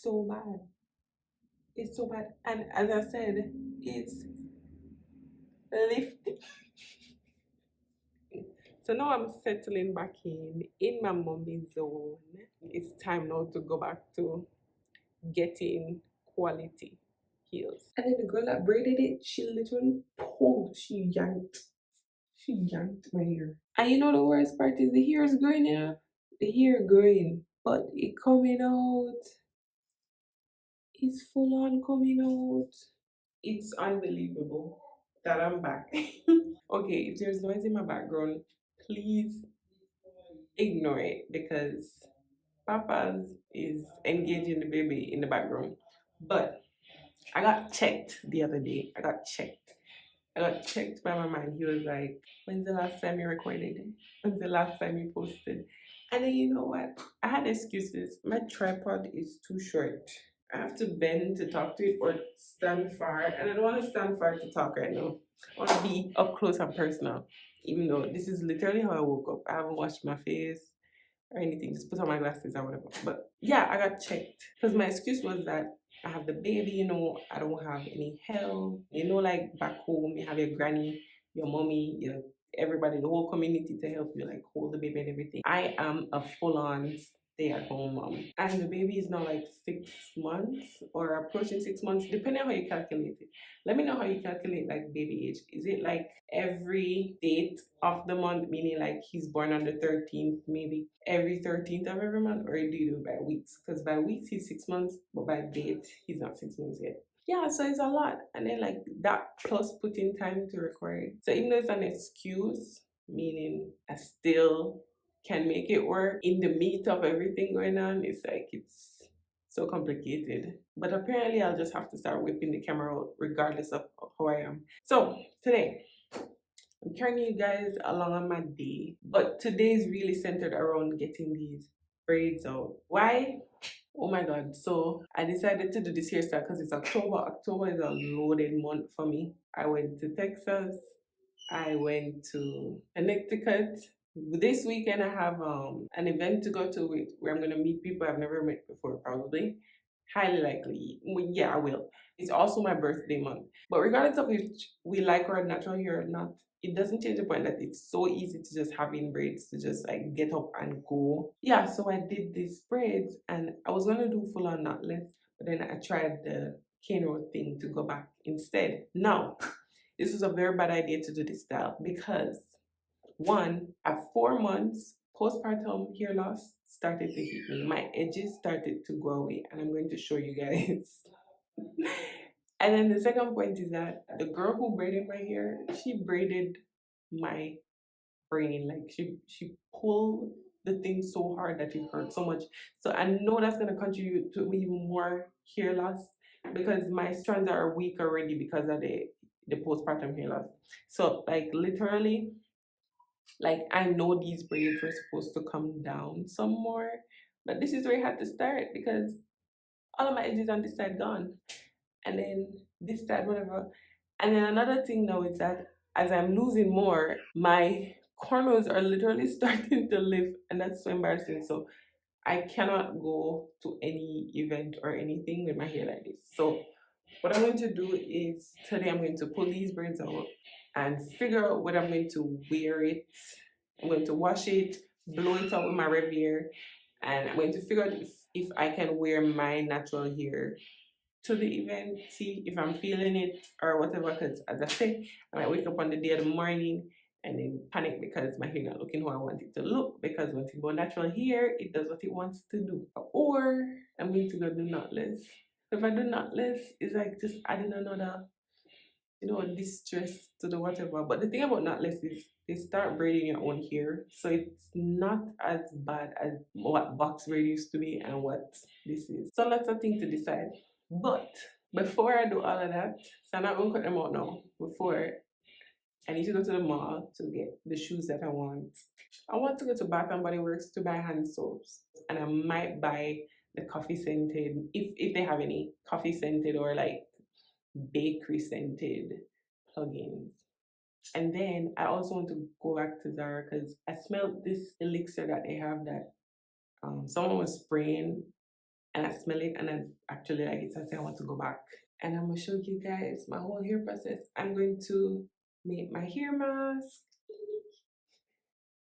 so bad. It's so bad. And as I said, it's lifting. So now I'm settling back in my mommy zone. It's time now to go back to getting quality heels. And then the girl that braided it, she literally pulled, she yanked my hair. And you know the worst part is the hair is growing now. The hair growing, but it coming out. It's full on coming out. It's unbelievable that I'm back. Okay, if there's noise in my background, please ignore it because Papa's is engaging the baby in the background. But I got checked the other day. I got checked by my man. He was like, when's the last time you recorded? When's the last time you posted? And then you know what? I had excuses. My tripod is too short. I have to bend to talk to it or stand far. And I don't want to stand far to talk right now. I want to be up close and personal. Even though this is literally how I woke up. I haven't washed my face or anything, just put on my glasses or whatever. But yeah, I got checked because my excuse was that I have the baby, I don't have any help. Like back home, you have your granny, your mommy, everybody, the whole community to help you, like hold the baby and everything. I am a full on stay at home mom. And the baby is now like 6 months or approaching 6 months, depending on how you calculate it. Let me know how you calculate like baby age. Is it like every date of the month, meaning like he's born on the 13th, maybe every 13th of every month, or do you do it by weeks? Because by weeks he's 6 months, but by date he's not 6 months yet. Yeah, so it's a lot. And then like that plus putting time to record. So even though it's an excuse, meaning I still can make it work in the meat of everything going on, it's like it's so complicated. But apparently I'll just have to start whipping the camera out regardless of how I am. So today I'm carrying you guys along on my day, but today is really centered around getting these braids out. Why? Oh my god. So I decided to do this hairstyle because it's October. October is a loaded month for me. I went to Texas. I went to Connecticut. This weekend I have an event to go to where I'm gonna meet people I've never met before, probably. Highly likely. Well, yeah, I will. It's also my birthday month. But regardless of if we like our natural hair or not, it doesn't change the point that it's so easy to just have in braids to just like get up and go. Yeah, so I did these braids and I was gonna do full on knotless, but then I tried the cane roll thing to go back instead. Now, this was a very bad idea to do this style because one, at 4 months, postpartum hair loss started to hit me. My edges started to go away, and I'm going to show you guys. And then the second point is that the girl who braided my hair, she braided my brain. Like she pulled the thing so hard that it hurt so much. So I know that's gonna contribute to even more hair loss because my strands are weak already because of the postpartum hair loss. So like literally, like I know these braids were supposed to come down some more, but this is where I had to start because all of my edges on this side gone, and then this side whatever. And then another thing now is that as I'm losing more, my corners are literally starting to lift, and that's so embarrassing. So I cannot go to any event or anything with my hair like this. So what I'm going to do is today I'm going to pull these braids out and figure out whether I'm going to wear it. I'm going to wash it, blow it out with my Revier, and I'm going to figure out if I can wear my natural hair to the event, see if I'm feeling it or whatever. Because as I said, I might wake up on the day of the morning and then panic because my hair not looking how I want it to look. Because once you go natural hair, it does what it wants to do. Or I'm going to go do knotless. If I do knotless, it's like just adding another, distress to the whatever. But the thing about knotless is they start braiding your own hair, so it's not as bad as what box braid used to be and what this is. So lots of things to decide. But before I do all of that, so I'm not gonna cut them out now. Before I need to go to the mall to get the shoes that I want. I want to go to Bath and Body Works to buy hand soaps, and I might buy the coffee scented if they have any coffee scented or like bakery scented plugins. And then I also want to go back to Zara because I smelled this elixir that they have that someone was spraying, and I smell it and I actually like it, so I say I want to go back. And I'm gonna show you guys my whole hair process. I'm going to make my hair mask.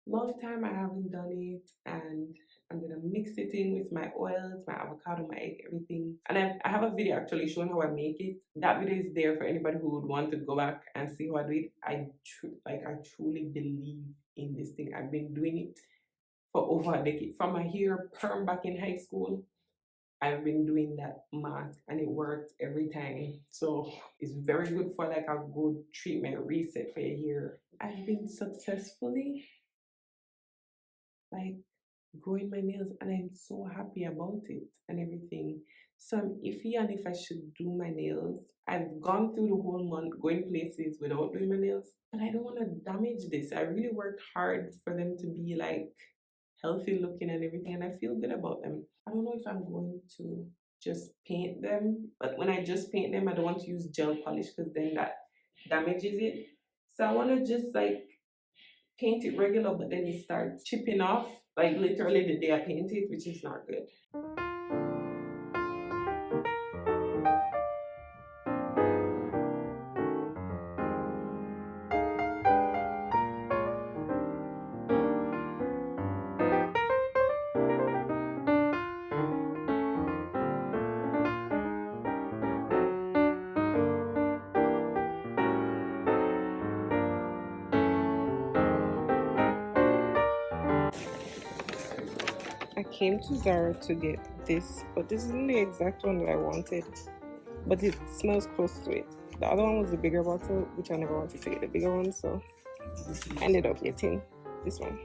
Long time I haven't done it, and I'm gonna mix it in with my oils, my avocado, my egg, everything. And I have a video actually showing how I make it. That video is there for anybody who would want to go back and see how I do it. I truly believe in this thing. I've been doing it for over a decade. From my hair perm back in high school, I've been doing that mask and it works every time. So it's very good for like a good treatment reset for your hair. I've been successfully like growing my nails and I'm so happy about it and everything. So I'm iffy on if I should do my nails. I've gone through the whole month going places without doing my nails, but I don't want to damage this. I really worked hard for them to be like healthy looking and everything, and I feel good about them. I don't know if I'm going to just paint them, but when I just paint them, I don't want to use gel polish because then that damages it. So I want to just like paint it regular, but then it starts chipping off like literally the day I paint it, which is not good. I came to Zara to get this, but this isn't the exact one that I wanted, but it smells close to it. The other one was the bigger bottle, which I never wanted to get the bigger one, so I ended up getting this one.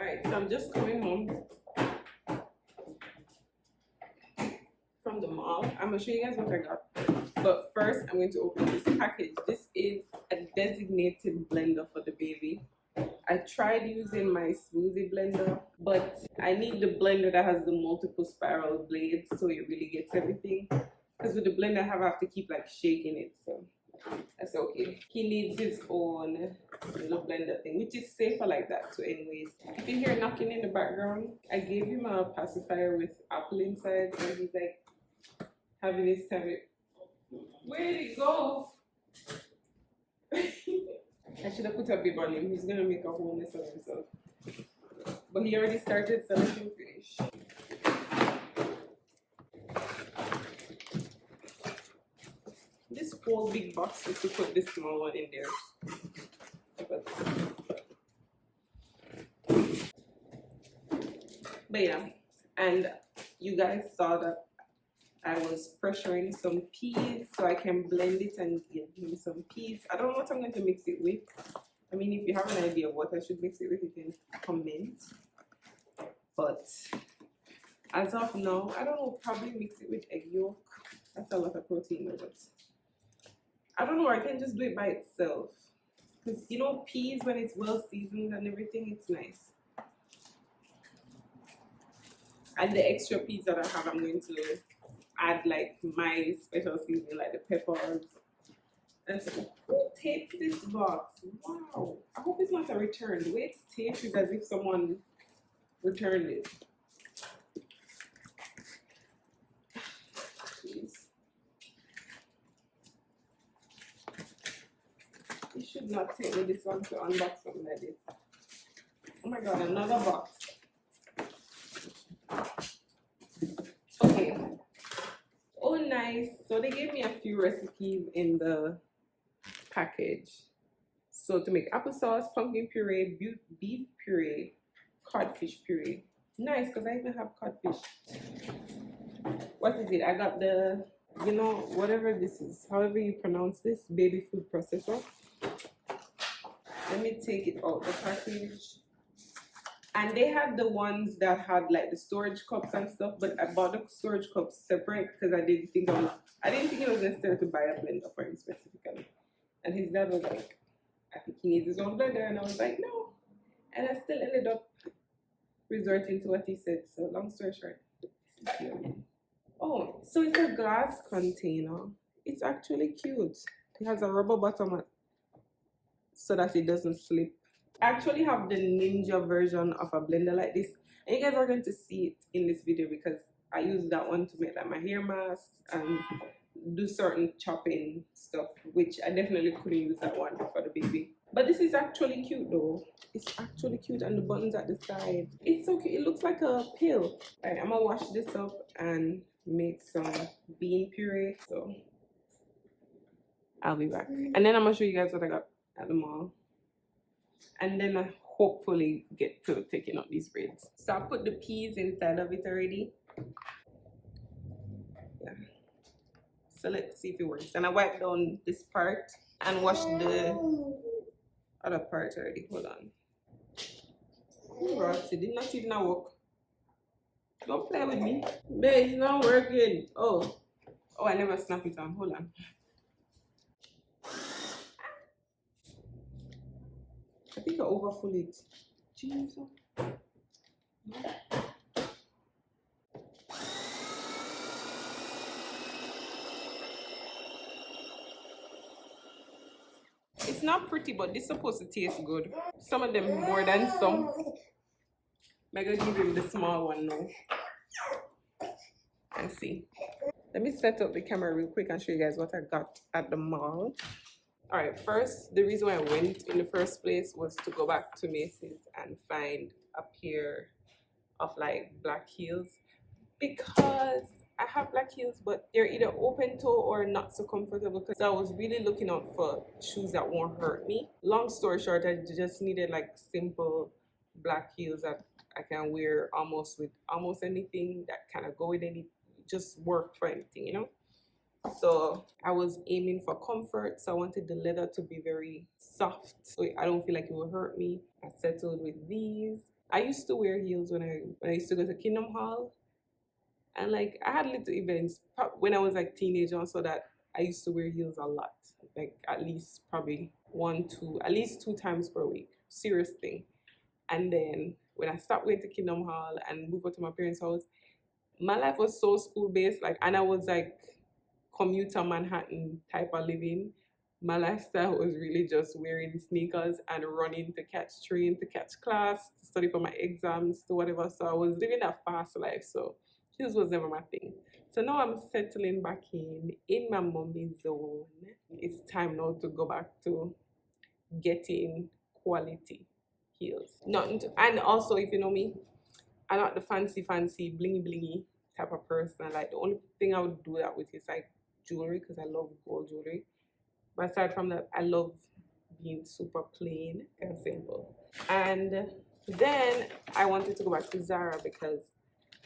Alright, so I'm just coming home from the mall. I'm gonna show you guys what I got. But first, I'm going to open this package. This is a designated blender for the baby. I tried using my smoothie blender, but I need the blender that has the multiple spiral blades so it really gets everything. Because with the blender, I have to keep like shaking it, so that's okay. He needs his own little blender thing, which is safer like that. So anyways, if you hear knocking in the background, I gave him a pacifier with apple inside, and he's like having his time. Where did it go? I should have put a bib on him. He's gonna make a whole mess of himself. But he already started selecting fish. This whole big box is to put this small one in there. But yeah, and you guys saw that I was pressuring some peas so I can blend it and give him some peas. I don't know what I'm going to mix it with. I mean, if you have an idea of what I should mix it with, you can comment. But as of now, I don't know, probably mix it with egg yolk. That's a lot of protein, but I don't know, I can just do it by itself. Because, you know, peas, when it's well seasoned and everything, it's nice. And the extra peas that I have, I'm going to add like my special seasoning, like the peppers. And so, who taped this box? Wow. I hope it's not a return. The way it's taped is as if someone returned it. Jeez. You should not take me this one to unbox something like this. Oh my god, another box. Okay. Oh, nice. So they gave me a few recipes in the package. So to make applesauce, pumpkin puree, beef puree, codfish puree. Nice, because I even have codfish. What is it? I got the, you know, whatever this is, however you pronounce this, baby food processor. Let me take it out the package. And they had the ones that had like the storage cups and stuff, but I bought the storage cups separate because I didn't think it was necessary to buy a blender for him specifically. And his dad was like, I think he needs his own blender, and I was like, no. And I still ended up resorting to what he said. So long story short, this is the Oh, so it's a glass container. It's actually cute. It has a rubber bottom so that it doesn't slip. I actually have the ninja version of a blender like this, and you guys are going to see it in this video because I use that one to make like my hair masks and do certain chopping stuff, which I definitely couldn't use that one for the baby. But this is actually cute though. It's actually cute, and the buttons at the side. It's okay. It looks like a pill. All right, I'm gonna wash this up and make some bean puree. So I'll be back, and then I'm gonna show you guys what I got at the mall, and then I hopefully get to taking out these braids. So I put the peas inside of it already. Yeah. So let's see if it works. And I wiped down this part and washed the other part already. Hold on. Right, it did not even work. Don't play with me. Babe, it's not working. Oh. Oh, I never snap it on. Hold on. I think I overfull it. Jesus. It's not pretty, but this is supposed to taste good. Some of them more than some. I'm gonna give him the small one now. And see. Let me set up the camera real quick and show you guys what I got at the mall. All right, first, the reason why I went in the first place was to go back to Macy's and find a pair of like black heels, because I have black heels, but they're either open toe or not so comfortable. Because I was really looking out for shoes that won't hurt me. Long story short, I just needed like simple black heels that I can wear almost with almost anything, that kind of go with any, just work for anything, you know. So I was aiming for comfort. So I wanted the leather to be very soft, so I don't feel like it will hurt me. I settled with these. I used to wear heels when I used to go to Kingdom Hall, and like I had little events when I was like teenager, so that I used to wear heels a lot, like at least probably at least two times per week. Serious thing. And then when I stopped going to Kingdom Hall and moved out to my parents' house, my life was so school based, like, and I was like commuter Manhattan type of living. My lifestyle was really just wearing sneakers and running to catch train, to catch class, to study for my exams, to whatever. So I was living a fast life. So this was never my thing. So now I'm settling back in my mommy zone. It's time now to go back to getting quality heels. And also, if you know me, I'm not the fancy blingy blingy type of person. Like the only thing I would do that with is like jewelry, because I love gold jewelry. But aside from that, I love being super plain and simple. And then I wanted to go back to Zara because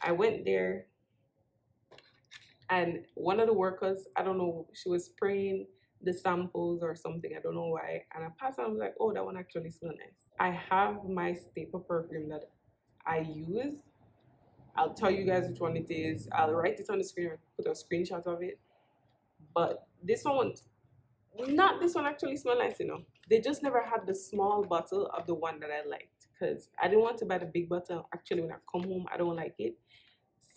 I went there and one of the workers, I don't know, she was spraying the samples or something, I don't know why. And I passed and I was like, oh, that one actually smells nice. I have my staple perfume that I use. I'll tell you guys which one it is. I'll write it on the screen or put a screenshot of it. But this one, not this one actually smell nice, you know. They just never had the small bottle of the one that I liked, because I didn't want to buy the big bottle. Actually, when I come home, I don't like it.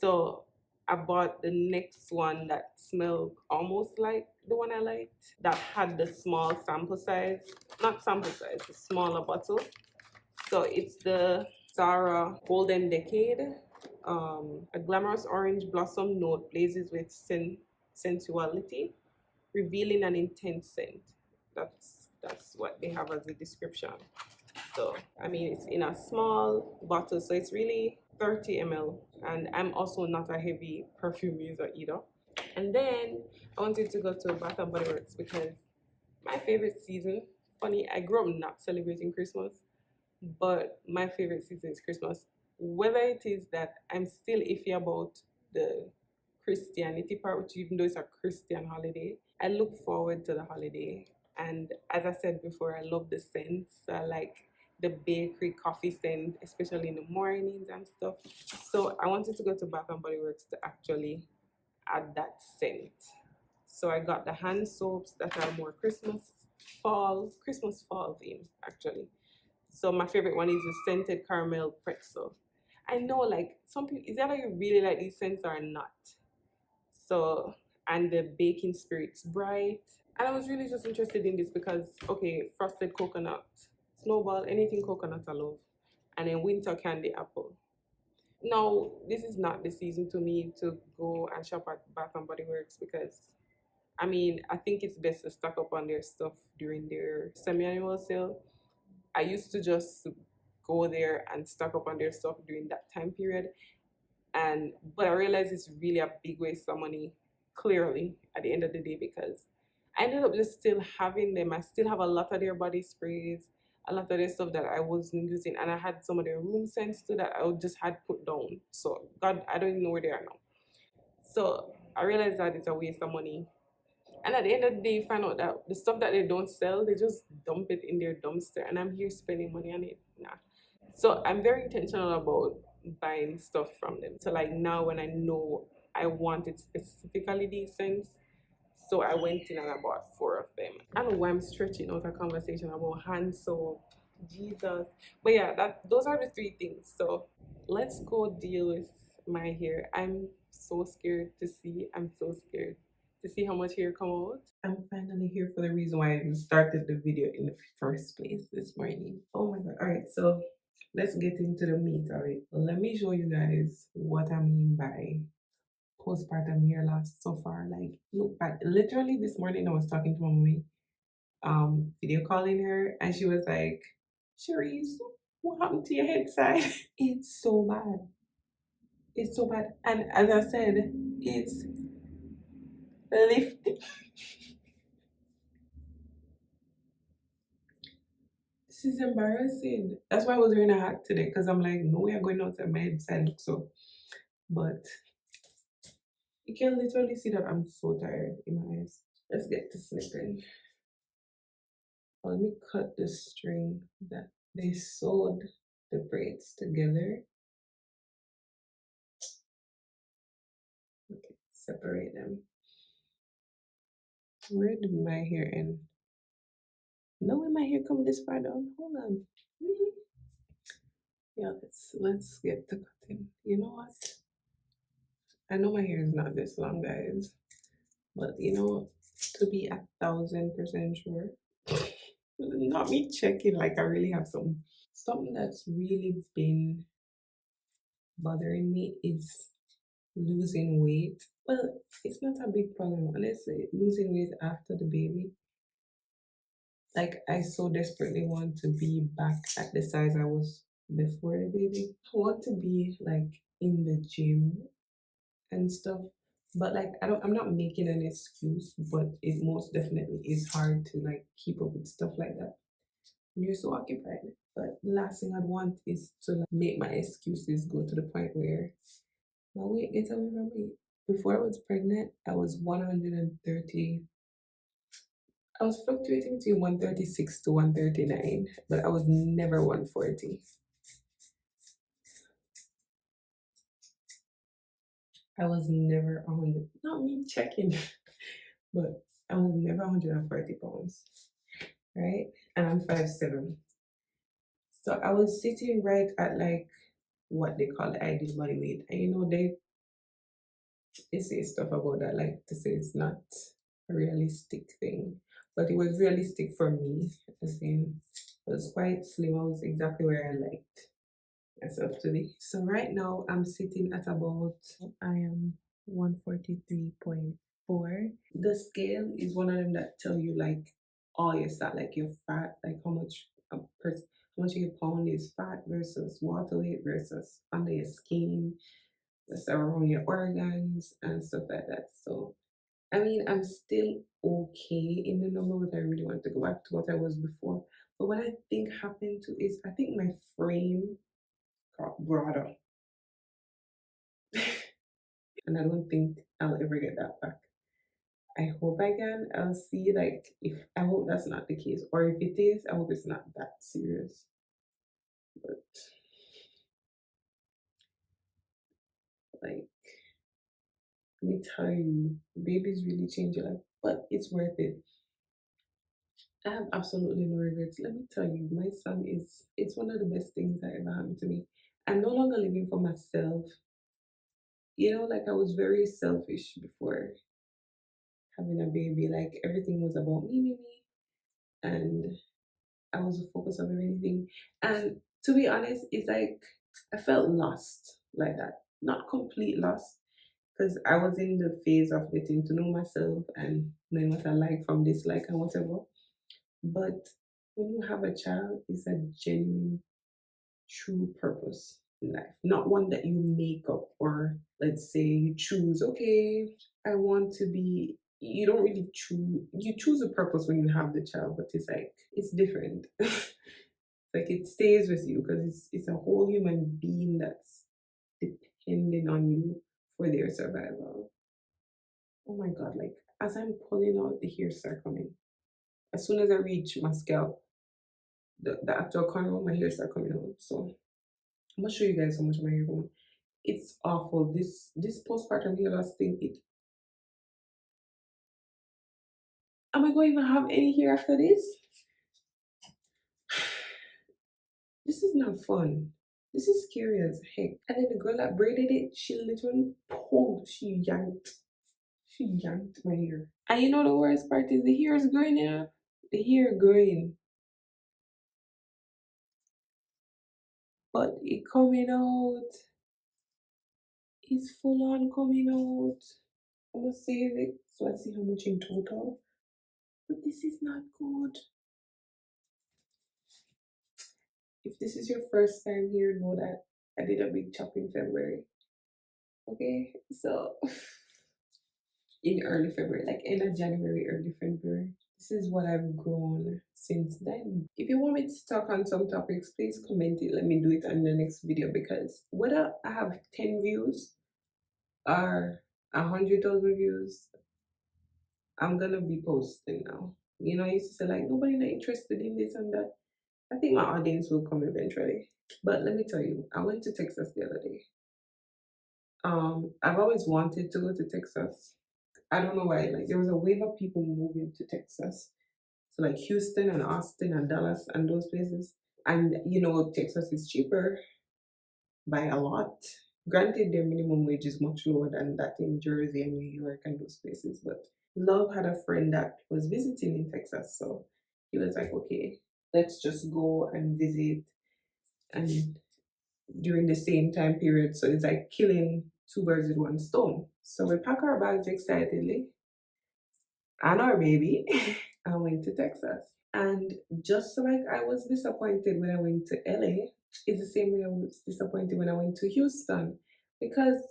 So I bought the next one that smelled almost like the one I liked, that had the small sample size, not sample size, the smaller bottle. So it's the Zara Golden Decade. A glamorous orange blossom note blazes with sensuality, revealing an intense scent. That's what they have as a description. So I mean, it's in a small bottle, so it's really 30 ml. And I'm also not a heavy perfume user either. And then I wanted to go to Bath and Body Works because my favorite season. Funny, I grew up not celebrating Christmas, but my favorite season is Christmas. Whether it is that I'm still iffy about the Christianity part, which even though it's a Christian holiday, I look forward to the holiday. And as I said before, I love the scents. I like the bakery coffee scent, especially in the mornings and stuff. So I wanted to go to Bath and Body Works to actually add that scent. So I got the hand soaps that are more Christmas fall theme actually. So my favorite one is the scented caramel pretzel. I know, like, some people, is either you really like these scents or not. So, and the baking spirit's bright. And I was really just interested in this because, okay, frosted coconut, snowball, anything coconut I love. And then winter candy apple. Now, this is not the season to me to go and shop at Bath and Body Works because, I mean, I think it's best to stock up on their stuff during their semi-annual sale. I used to just go there and stock up on their stuff during that time period. And but I realized it's really a big waste of money, clearly, at the end of the day, because I ended up just still having them. I still have a lot of their body sprays, a lot of their stuff that I wasn't using, and I had some of their room scents too that I just had put down. So God, I don't even know where they are now. So I realized that it's a waste of money. And at the end of the day, you find out that the stuff that they don't sell, they just dump it in their dumpster. And I'm here spending money on it. Nah. So I'm very intentional about buying stuff from them. So like now when I know I want it specifically these scents, so I went in and I bought 4 of them. I don't know why I'm stretching out a conversation about hand soap, Jesus. But yeah, those are the 3 things. So let's go deal with my hair. I'm so scared to see. I'm so scared to see how much hair come out. I'm finally here for the reason why I started the video in the first place this morning. Oh my god. Alright, so let's get into the meat of it. Let me show you guys what I mean by postpartum hair loss so far. Like, look back. Literally this morning I was talking to my mommy, video calling her, and she was like, Cherise, what happened to your head side? It's so bad. It's so bad. And as I said, it's lifting. This is embarrassing. That's why I was wearing a hat today, because I'm like, no way I'm going outside, my head side looks so. But you can literally see that I'm so tired in my eyes. Let's get to snipping. Let me cut the string that they sewed the braids together. Okay, separate them. Where did my hair end? No way my hair come this far down. Hold on. Really? Yeah, let's get to cutting. You know what? I know my hair is not this long, guys. But you know, to be 1,000% sure. Not me checking like I really have something that's really been bothering me is losing weight. Well, it's not a big problem, honestly. Losing weight after the baby. Like, I so desperately want to be back at the size I was before the baby. I want to be like in the gym and stuff. But like, I'm not making an excuse, but it most definitely is hard to like keep up with stuff like that when you're so occupied. But the last thing I'd want is to like make my excuses go to the point where my weight gets away from me. Before I was pregnant, I was 130. I was fluctuating between 136 to 139, but I was never 140. I was never 100. Not me checking, but I was never 140 pounds, right? And I'm 5'7". So I was sitting right at like what they call the ideal body weight. And you know, they say stuff about that, like to say it's not a realistic thing. But it was realistic for me. As in, I was quite slim. I was exactly where I liked myself to be. So right now I'm sitting at about, I am 143.4. The scale is one of them that tell you like all your stat, like your fat, like how much how much of your pound is fat versus water weight versus under your skin, that's around your organs and stuff like that. So I mean, I'm still okay in the number, but I really want to go back to what I was before. But what I think happened to is I think my frame got broader. And I don't think I'll ever get that back. I hope I can. I'll see like if I hope that's not the case. Or if it is, I hope it's not that serious. But like let me tell you, babies really change your life. But it's worth it. I have absolutely no regrets. Let me tell you, my son it's one of the best things that ever happened to me. I'm no longer living for myself. like I was very selfish before having a baby. Like everything was about me, and I was the focus of everything. And to be honest, it's like I felt lost like that. Not complete lost, because I was in the phase of getting to know myself and knowing what I like from dislike and whatever. But when you have a child, it's a genuine, true purpose in life, not one that you make up, or let's say you choose, okay, I want to be. You don't really choose, you choose a purpose when you have the child, but it's like, it's different. Like it stays with you because it's a whole human being that's depending on you for their survival. Oh my god, like as I'm pulling out, the hairs start coming. As soon as I reach my scalp, the actual corner of my hair start coming out. So I'm gonna show you guys how much of my hair going. It's awful. This postpartum hair loss thing. It am I going to even have any hair after this? This is not fun. This is scary as heck. And then the girl that braided it, she literally pulled, she yanked my hair. And you know the worst part is the hair is growing now. The hair growing. But it coming out. It's full on coming out. I'm gonna save it so I see how much in total. But this is not good. If this is your first time here, know that I did a big chop in February. Okay, so in early February, like end of January, early February. This is what I've grown since then. If you want me to talk on some topics, please comment it. Let me do it on the next video, because whether I have 10 views or 100,000 views, I'm gonna be posting now. I used to say like nobody not interested in this and that. I think my audience will come eventually. But let me tell you, I went to Texas the other day. I've always wanted to go to Texas. I don't know why. Like there was a wave of people moving to Texas. So like Houston and Austin and Dallas and those places. And Texas is cheaper by a lot. Granted, their minimum wage is much lower than that in Jersey and New York and those places. But Love had a friend that was visiting in Texas. So he was like, okay, let's just go and visit and during the same time period. So it's like killing two birds with one stone. So we pack our bags excitedly and our baby and went to Texas. And just like I was disappointed when I went to LA, it's the same way I was disappointed when I went to Houston. Because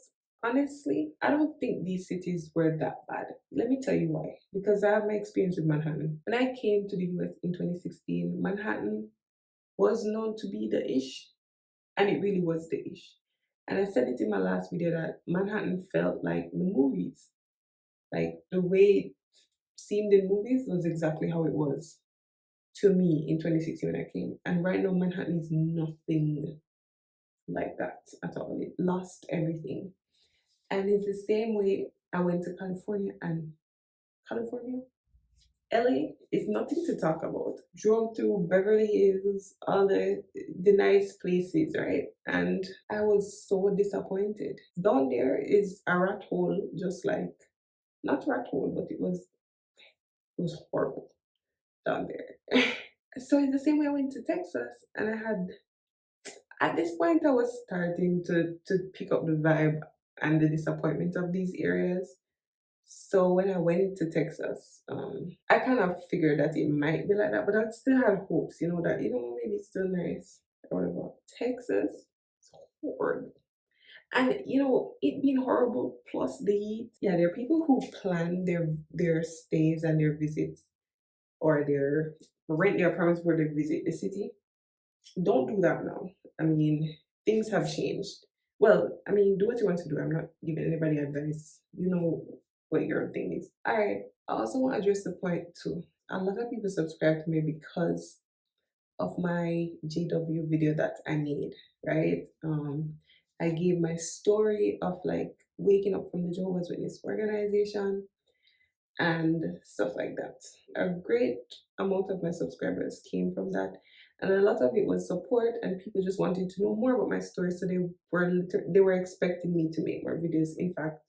honestly, I don't think these cities were that bad. Let me tell you why. Because I have my experience with Manhattan. When I came to the US in 2016, Manhattan was known to be the ish. And it really was the ish. And I said it in my last video that Manhattan felt like the movies. Like the way it seemed in movies was exactly how it was to me in 2016 when I came. And right now, Manhattan is nothing like that at all. It lost everything. And it's the same way I went to California, and California, LA is nothing to talk about. Drove through Beverly Hills, all the nice places, right? And I was so disappointed. Down there is a rat hole, just like, not rat hole, but it was horrible down there. So it's the same way I went to Texas, and I had, at this point I was starting to pick up the vibe and the disappointment of these areas. So when I went to Texas, I kind of figured that it might be like that, but I still had hopes, that maybe it's still nice or whatever. Texas is horrible. And it being horrible plus the heat. Yeah, there are people who plan their stays and their visits, or their rent their apartments where they visit the city. Don't do that now. I mean, things have changed. Well, I mean, do what you want to do. I'm not giving anybody advice. You know what your thing is. Alright, I also want to address the point too. A lot of people subscribe to me because of my JW video that I made, right? I gave my story of like waking up from the Jehovah's Witness organization and stuff like that. A great amount of my subscribers came from that. And a lot of it was support and people just wanting to know more about my story. So they were expecting me to make more videos. In fact,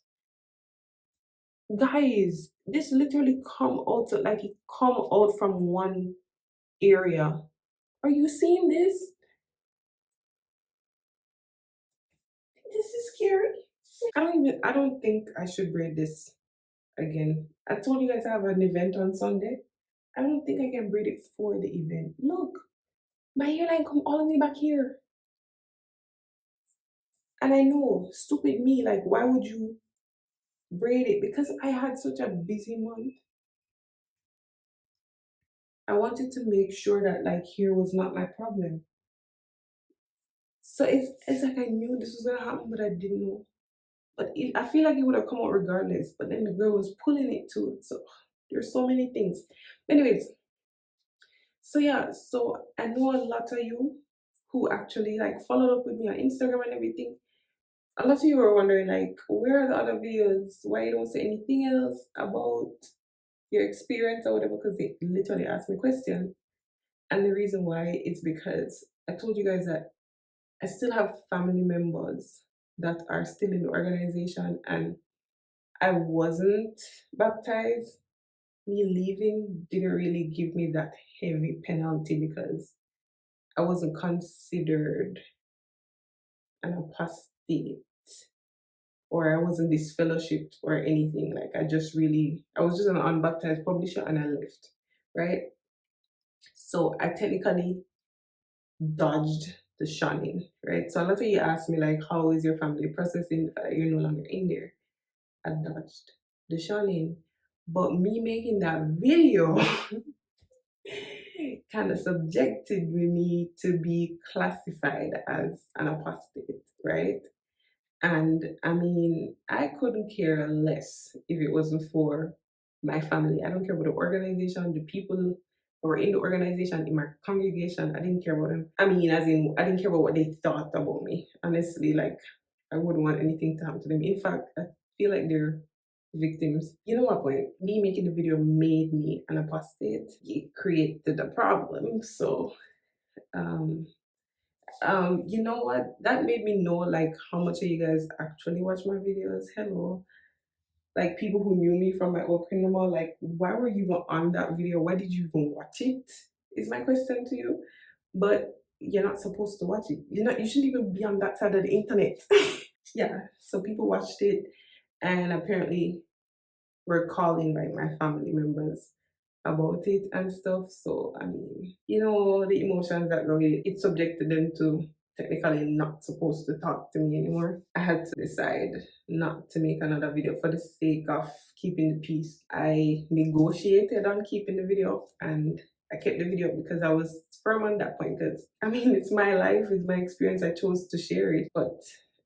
guys, this literally come out like it come out from one area. Are you seeing this? This is scary. I don't think I should braid this again. I told you guys I have an event on Sunday. I don't think I can braid it for the event. Look, my hairline come all the way back here. And I know, stupid me, like why would you braid it? Because I had such a busy month. I wanted to make sure that like hair was not my problem. So it's like I knew this was gonna happen, but I didn't know. But I feel like it would have come out regardless. But then the girl was pulling it too. So there's so many things. Anyways, so yeah, so I know a lot of you who actually like followed up with me on Instagram and everything. A lot of you are wondering like, where are the other videos? Why you don't say anything else about your experience or whatever? Because they literally asked me questions. And the reason why is because I told you guys that I still have family members that are still in the organization and I wasn't baptized. Me leaving didn't really give me that heavy penalty because I wasn't considered an apostate or I wasn't disfellowshipped or anything. Like I was just an unbaptized publisher and I left, right? So I technically dodged the shunning, right? So a lot of you ask me like, how is your family processing the fact that you're no longer in there? I dodged the shunning. But me making that video kind of subjected me to be classified as an apostate, right? And I mean, I couldn't care less if it wasn't for my family. I don't care about the organization, the people who were in the organization, in my congregation. I didn't care about them. I mean, as in, I didn't care about what they thought about me. Honestly, like, I wouldn't want anything to happen to them. In fact, I feel like they're victims. You know what point? Me making the video made me an apostate. It created a problem. So, um, you know what? That made me know like how much of you guys actually watch my videos. Hello. Like people who knew me from my old cinema, like why were you even on that video? Why did you even watch it? Is my question to you. But you're not supposed to watch it. You shouldn't even be on that side of the internet. Yeah. So people watched it and apparently were calling like my family members about it and stuff. So I mean, you know, the emotions that go with it, it subjected them to technically not supposed to talk to me anymore. I had to decide not to make another video for the sake of keeping the peace. I negotiated on keeping the video and I kept the video because I was firm on that point because I mean it's my life, it's my experience. I chose to share it, but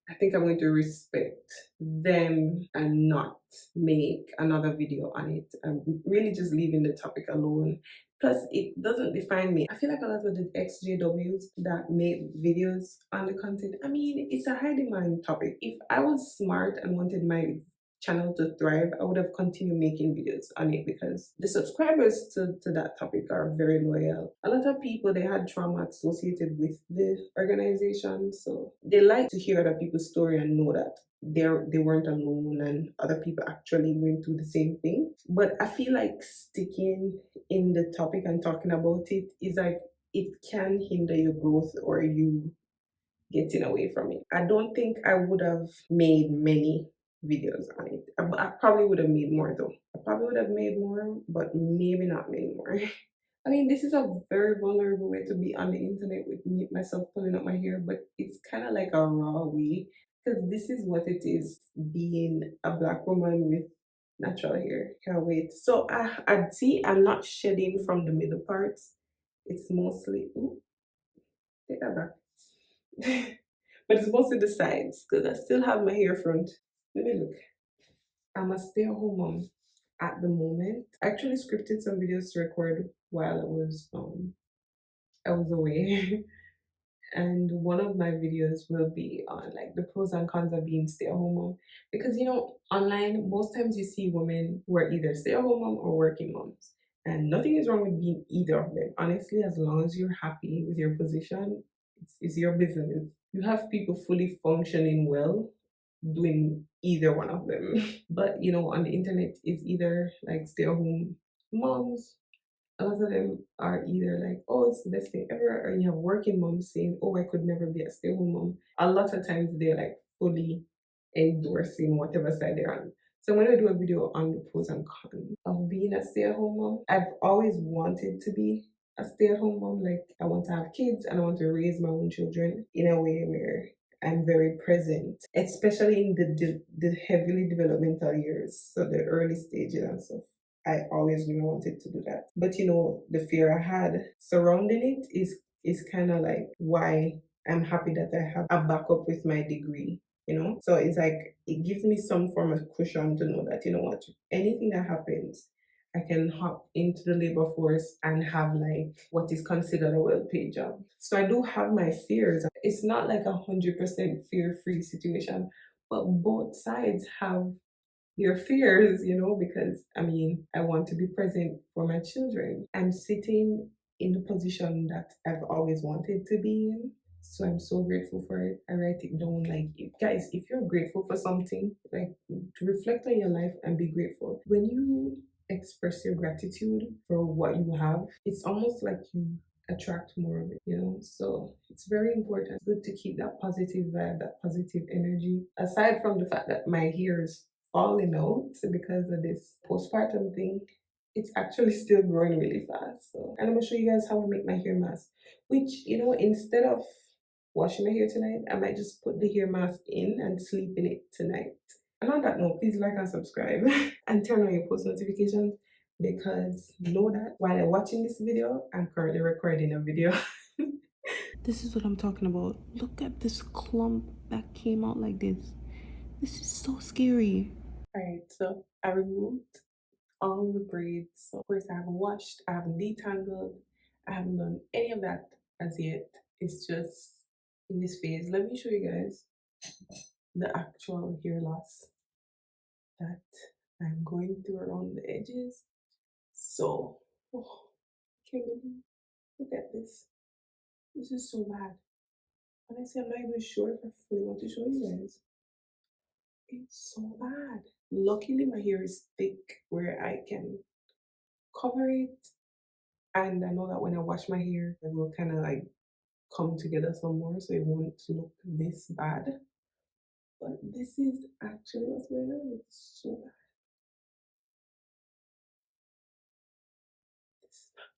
I think I'm going to respect them and not make another video on it. I'm really just leaving the topic alone. Plus, it doesn't define me. I feel like a lot of the XJWs that make videos on the content, I mean, it's a high demand topic. If I was smart and wanted my channel to thrive, I would have continued making videos on it because the subscribers to that topic are very loyal. A lot of people, they had trauma associated with the organization, so they like to hear other people's story and know that they weren't alone and other people actually went through the same thing. But I feel like sticking in the topic and talking about it is like it can hinder your growth or you getting away from it. I don't think I would have made many videos on it. I probably would have made more though. I probably would have made more, but maybe not many more. I mean, this is a very vulnerable way to be on the internet with me, myself pulling up my hair, but it's kind of like a raw way because this is what it is being a black woman with natural hair. Can't wait. So I see I'm not shedding from the middle parts. It's mostly, ooh, take that back. But it's mostly the sides because I still have my hair front. Let me look. I'm a stay-at-home mom at the moment. I actually scripted some videos to record while I was away. And one of my videos will be on like the pros and cons of being stay-at-home mom. Because you know, online most times you see women who are either stay-at-home mom or working moms. And nothing is wrong with being either of them. Honestly, as long as you're happy with your position, it's your business. You have people fully functioning well doing either one of them. But on the internet, it's either like stay at home moms. A lot of them are either like, oh, it's the best thing ever, or you have working moms saying, oh, I could never be a stay at home mom. A lot of times they're like fully endorsing whatever side they're on. So I'm going to do a video on the pros and cons of being a stay at home mom. I've always wanted to be a stay at home mom. Like, I want to have kids and I want to raise my own children in a way where I'm very present, especially in the heavily developmental years, so the early stages and stuff. I always really wanted to do that. But the fear I had surrounding it is kind of like why I'm happy that I have a backup with my degree. So it's like it gives me some form of cushion to know that what, anything that happens, I can hop into the labor force and have like what is considered a well-paid job. So I do have my fears. It's not like 100% fear-free situation, but both sides have their fears, because I want to be present for my children. I'm sitting in the position that I've always wanted to be in. So I'm so grateful for it. I write it down like, guys, if you're grateful for something, like, to reflect on your life and be grateful. When you express your gratitude for what you have, it's almost like you attract more of it. So it's very important. It's good to keep that positive vibe, that positive energy. Aside from the fact that my hair is falling out because of this postpartum thing, it's actually still growing really fast. So, and I'm gonna show you guys how I make my hair mask. Which, instead of washing my hair tonight, I might just put the hair mask in and sleep in it tonight. And on that note, please like and subscribe and turn on your post notifications, because know that while I'm watching this video, I'm currently recording a video. This is what I'm talking about. Look at this clump that came out like this. This is so scary. Alright, so I removed all the braids. So of course I haven't washed, I haven't detangled, I haven't done any of that as yet. It's just in this phase. Let me show you guys the actual hair loss that I'm going through around the edges. So, oh, can't believe, look at this. This is so bad. Honestly, I'm not even sure if I fully want to show you guys. It's so bad. Luckily, my hair is thick where I can cover it, and I know that when I wash my hair, it will kind of like come together some more, so it won't look this bad. But this is actually what's going on. It's so bad. This is not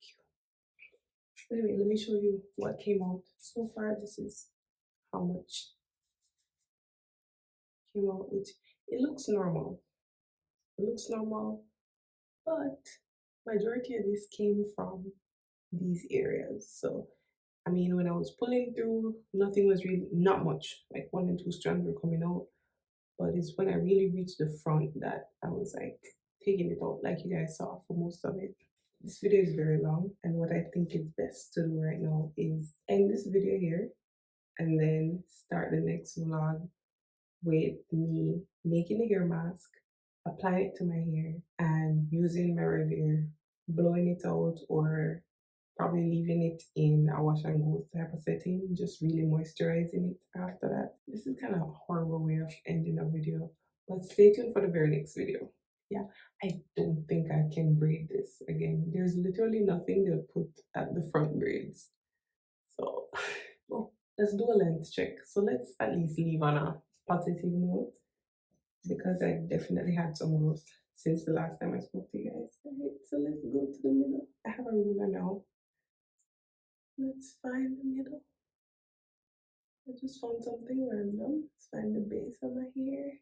cute. Anyway, let me show you what came out so far. This is how much came out, which it looks normal. It looks normal, but majority of this came from these areas. So when I was pulling through, nothing was really, not much, like 1 and 2 strands were coming out. But it's when I really reached the front that I was like taking it out, like you guys saw for most of it. This video is very long, and what I think is best to do right now is end this video here and then start the next vlog with me making a hair mask, applying it to my hair, and using my red hair, blowing it out, or probably leaving it in a wash and go type of setting, just really moisturizing it after that. This is kind of a horrible way of ending a video, but stay tuned for the very next video. Yeah, I don't think I can braid this again. There's literally nothing they'll put at the front braids. So, well, let's do a length check. So let's at least leave on a positive note, because I definitely had some growth since the last time I spoke to you guys. Alright, so let's go to the middle. I have a ruler now. Let's find the middle. I just found something random. Let's find the base of my hair.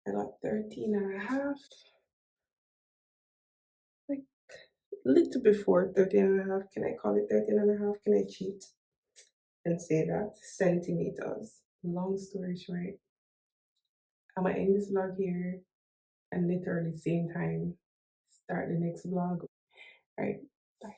I got 13 and a half. Like a little before 13 and a half. Can I call it 13 and a half? Can I cheat and say that? Centimeters. Long story short, I'm gonna end this vlog here and literally same time start the next vlog. Alright, bye.